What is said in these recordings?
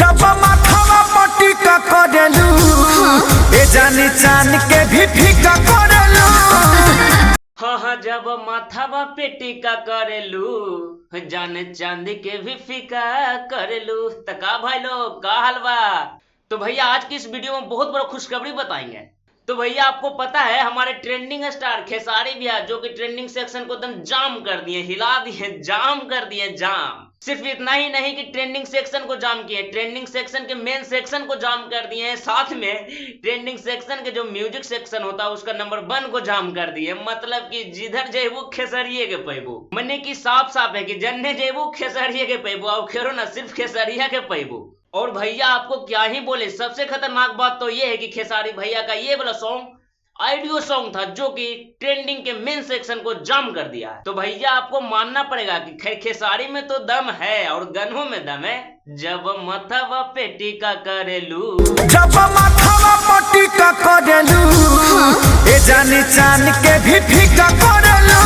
जब माथवा पट्टी का करेलू ए जानी चांद के भी फीका करेलू। हाँ जब माथवा पे टीका करेलू जाने चांदी के भी फीका करेलू। तका भाई लोग का हलवा। तो भैया आज की इस वीडियो में बहुत बड़ा खुशखबरी बताएंगे। तो भैया आपको पता है हमारे ट्रेंडिंग स्टार खेसारी भैया जो कि ट्रेंडिंग सेक्शन को एकदम जाम कर दिए, हिला दिए, जाम कर दिए, जाम। सिर्फ इतना ही नहीं कि ट्रेंडिंग सेक्शन को जाम किए, ट्रेंडिंग सेक्शन के मेन सेक्शन को जाम कर दिए हैं, साथ में ट्रेंडिंग सेक्शन के जो म्यूजिक सेक्शन होता है उसका नंबर 1 को जाम कर दिए। मतलब कि जिधर जेबू खेसरिये के पैबू, मने की साफ साफ है कि जन्ने जेबू खेसरिये के पैबू और खेरो ना सिर्फ खेसरिया के पैबू। और भैया आपको क्या ही बोले, सबसे खतरनाक बात तो ये है कि खेसारी भैया का ये वाला सॉन्ग ऑडियो सॉन्ग था जो कि ट्रेंडिंग के मेन सेक्शन को जाम कर दिया है। तो भैया आपको मानना पड़ेगा कि खेसारी में तो दम है और गन्हों में दम है। जब माथवा पे टीका करेलू, जब माथवा पट्टी का करेलू ए जानी चांद के भी फीका करेलू।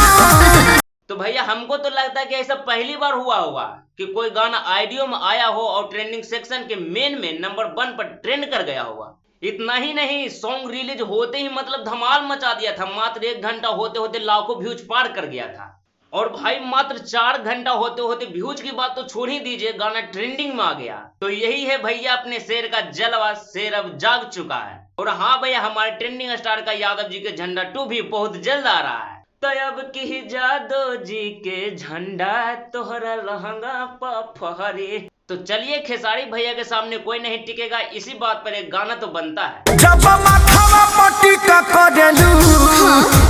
तो भैया हमको तो लगता है कि ऐसा पहली बार हुआ होगा कि कोई गाना ऑडियो में आया हो और ट्रेंडिंग सेक्शन के मेन में नंबर 1 पर ट्रेंड कर गया होगा। इतना ही नहीं, सॉन्ग रिलीज होते ही मतलब धमाल मचा दिया था। मात्र 1 घंटा होते होते लाखों व्यूज पार कर गया था। और भाई मात्र 4 घंटा होते होते व्यूज की बात तो छोड़ ही दीजिए, गाना ट्रेंडिंग में आ गया। तो यही है भैया अपने शेर का जलवा, शेर अब जाग चुका है। और हाँ भैया हमारे ट्रेंडिंग स्टार का यादव जी के झंडा 2 भी बहुत जल्द आ रहा है। तो अब की जादो जी के झंडा तोहरा लहंगा पा फहरे। तो चलिए खेसारी भैया के सामने कोई नहीं टिकेगा, इसी बात पर एक गाना तो बनता है। जब माथवा पट्टी का करेलू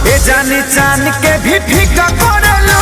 ए जानी चांद के भी फीका करेलू।